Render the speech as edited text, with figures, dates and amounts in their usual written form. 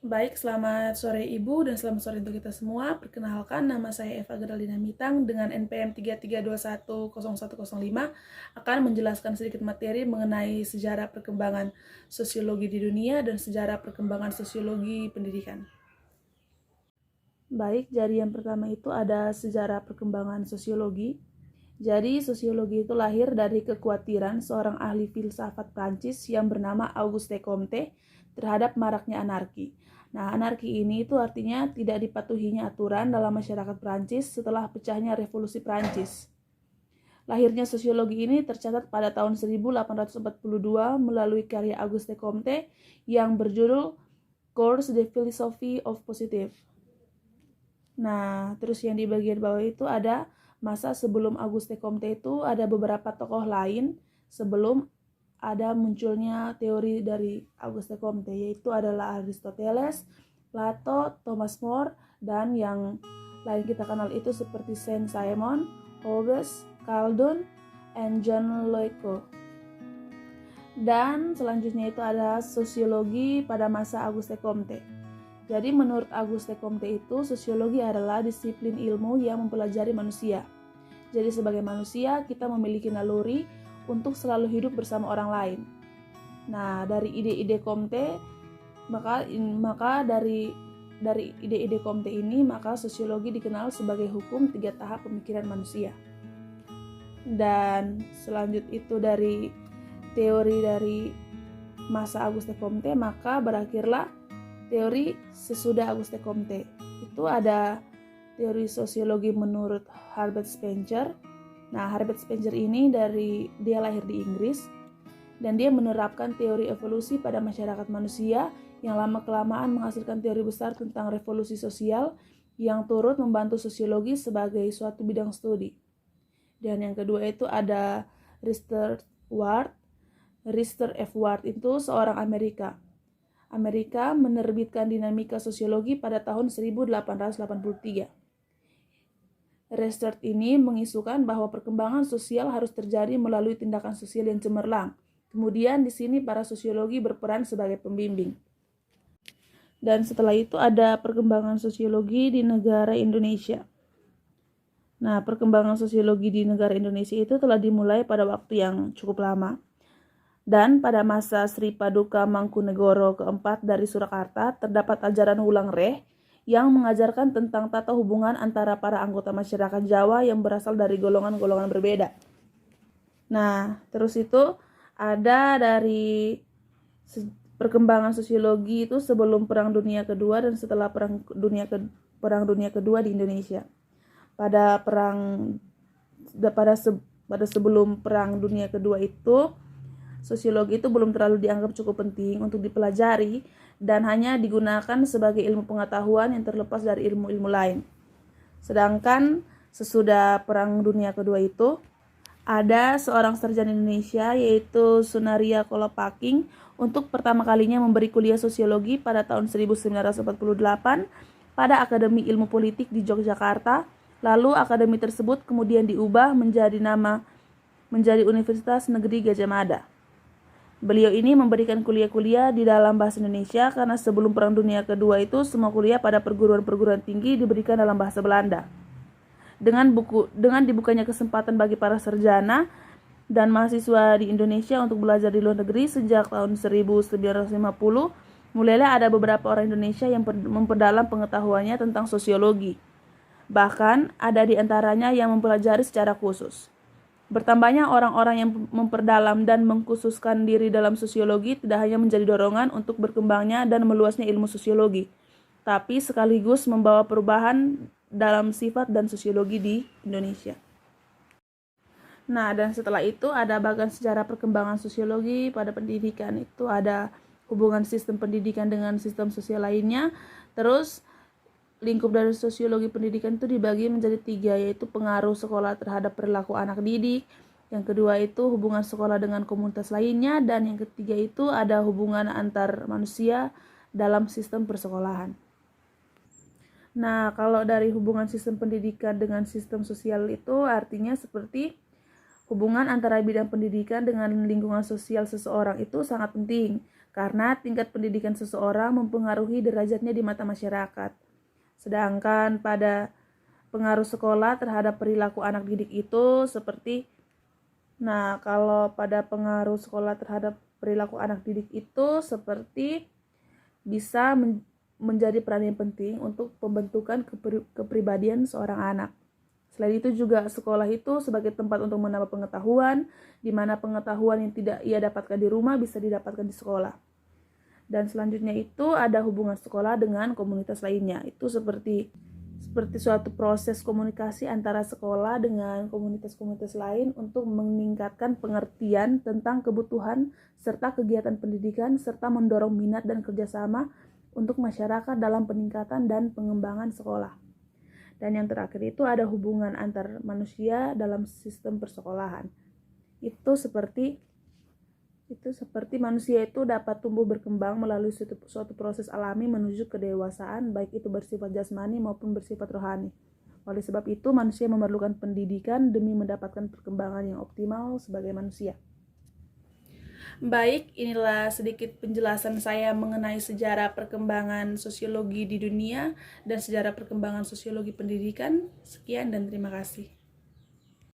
Baik, selamat sore Ibu dan selamat sore untuk kita semua. Perkenalkan, nama saya Eva Geraldina Mitang dengan NPM 33210105 akan menjelaskan sedikit materi mengenai sejarah perkembangan sosiologi di dunia dan sejarah perkembangan sosiologi pendidikan. Baik, jadi yang pertama itu ada sejarah perkembangan sosiologi. Jadi sosiologi itu lahir dari kekhawatiran seorang ahli filsafat Prancis yang bernama Auguste Comte terhadap maraknya anarki. Nah, anarki ini itu artinya tidak dipatuhinya aturan dalam masyarakat Prancis setelah pecahnya revolusi Prancis. Lahirnya sosiologi ini tercatat pada tahun 1842 melalui karya Auguste Comte yang berjudul Cours de Philosophie of Positive. Nah, terus yang di bagian bawah itu ada masa sebelum Auguste Comte itu ada beberapa tokoh lain sebelum ada munculnya teori dari Auguste Comte, yaitu adalah Aristoteles, Plato, Thomas More, dan yang lain kita kenal itu seperti Saint-Simon, Hobbes, Caldon, and John Locke. Dan selanjutnya itu ada sosiologi pada masa Auguste Comte. Jadi menurut Auguste Comte itu sosiologi adalah disiplin ilmu yang mempelajari manusia. Jadi sebagai manusia kita memiliki naluri untuk selalu hidup bersama orang lain. Nah, dari ide-ide Comte maka dari ide-ide Comte ini maka sosiologi dikenal sebagai hukum 3 tahap pemikiran manusia. Dan selanjut itu dari teori dari masa Auguste Comte maka berakhirlah teori sesudah Auguste Comte. Itu ada teori sosiologi menurut Herbert Spencer. Nah, Herbert Spencer ini dia lahir di Inggris dan dia menerapkan teori evolusi pada masyarakat manusia yang lama-kelamaan menghasilkan teori besar tentang revolusi sosial yang turut membantu sosiologi sebagai suatu bidang studi. Dan yang kedua itu ada Richard Ward. Richard F. Ward itu seorang Amerika menerbitkan dinamika sosiologi pada tahun 1883. Research ini mengisukan bahwa perkembangan sosial harus terjadi melalui tindakan sosial yang cemerlang. Kemudian di sini para sosiologi berperan sebagai pembimbing. Dan setelah itu ada perkembangan sosiologi di negara Indonesia. Nah, perkembangan sosiologi di negara Indonesia itu telah dimulai pada waktu yang cukup lama. Dan pada masa Sri Paduka Mangkunegoro keempat dari Surakarta terdapat ajaran Wulang Reh yang mengajarkan tentang tata hubungan antara para anggota masyarakat Jawa yang berasal dari golongan-golongan berbeda. Nah, terus itu ada dari perkembangan sosiologi itu sebelum Perang Dunia Kedua dan setelah Perang Dunia Kedua di Indonesia. Pada sebelum Perang Dunia Kedua itu sosiologi itu belum terlalu dianggap cukup penting untuk dipelajari dan hanya digunakan sebagai ilmu pengetahuan yang terlepas dari ilmu-ilmu lain. Sedangkan sesudah Perang Dunia Kedua itu ada seorang sarjana Indonesia yaitu Sunaria Kolopaking untuk pertama kalinya memberi kuliah sosiologi pada tahun 1948 pada Akademi Ilmu Politik di Yogyakarta. Lalu akademi tersebut kemudian diubah menjadi Universitas Negeri Gadjah Mada. Beliau ini memberikan kuliah-kuliah di dalam bahasa Indonesia karena sebelum Perang Dunia Kedua itu semua kuliah pada perguruan-perguruan tinggi diberikan dalam bahasa Belanda. Dengan dibukanya kesempatan bagi para sarjana dan mahasiswa di Indonesia untuk belajar di luar negeri sejak tahun 1950, mulailah ada beberapa orang Indonesia yang memperdalam pengetahuannya tentang sosiologi. Bahkan ada di antaranya yang mempelajari secara khusus. Bertambahnya orang-orang yang memperdalam dan mengkhususkan diri dalam sosiologi tidak hanya menjadi dorongan untuk berkembangnya dan meluasnya ilmu sosiologi, tapi sekaligus membawa perubahan dalam sifat dan sosiologi di Indonesia. Nah, dan setelah itu ada bagian sejarah perkembangan sosiologi pada pendidikan. Itu ada hubungan sistem pendidikan dengan sistem sosial lainnya. Terus lingkup dari sosiologi pendidikan itu dibagi menjadi 3, yaitu pengaruh sekolah terhadap perilaku anak didik. Yang kedua itu hubungan sekolah dengan komunitas lainnya. Dan yang ketiga itu ada hubungan antar manusia dalam sistem persekolahan. Nah, kalau dari hubungan sistem pendidikan dengan sistem sosial itu artinya seperti hubungan antara bidang pendidikan dengan lingkungan sosial seseorang itu sangat penting. karena tingkat pendidikan seseorang mempengaruhi derajatnya di mata masyarakat. Sedangkan pada pengaruh sekolah terhadap perilaku anak didik itu seperti, kalau pada pengaruh sekolah terhadap perilaku anak didik itu seperti bisa menjadi peran yang penting untuk pembentukan kepribadian seorang anak. Selain itu juga sekolah itu sebagai tempat untuk menambah pengetahuan, di mana pengetahuan yang tidak ia dapatkan di rumah bisa didapatkan di sekolah. Dan selanjutnya itu ada hubungan sekolah dengan komunitas lainnya. Itu seperti suatu proses komunikasi antara sekolah dengan komunitas-komunitas lain untuk meningkatkan pengertian tentang kebutuhan serta kegiatan pendidikan serta mendorong minat dan kerjasama untuk masyarakat dalam peningkatan dan pengembangan sekolah. Dan yang terakhir itu ada hubungan antar manusia dalam sistem persekolahan. Itu seperti manusia itu dapat tumbuh berkembang melalui suatu proses alami menuju kedewasaan, baik itu bersifat jasmani maupun bersifat rohani. Oleh sebab itu, manusia memerlukan pendidikan demi mendapatkan perkembangan yang optimal sebagai manusia. Baik, inilah sedikit penjelasan saya mengenai sejarah perkembangan sosiologi di dunia dan sejarah perkembangan sosiologi pendidikan. Sekian dan terima kasih.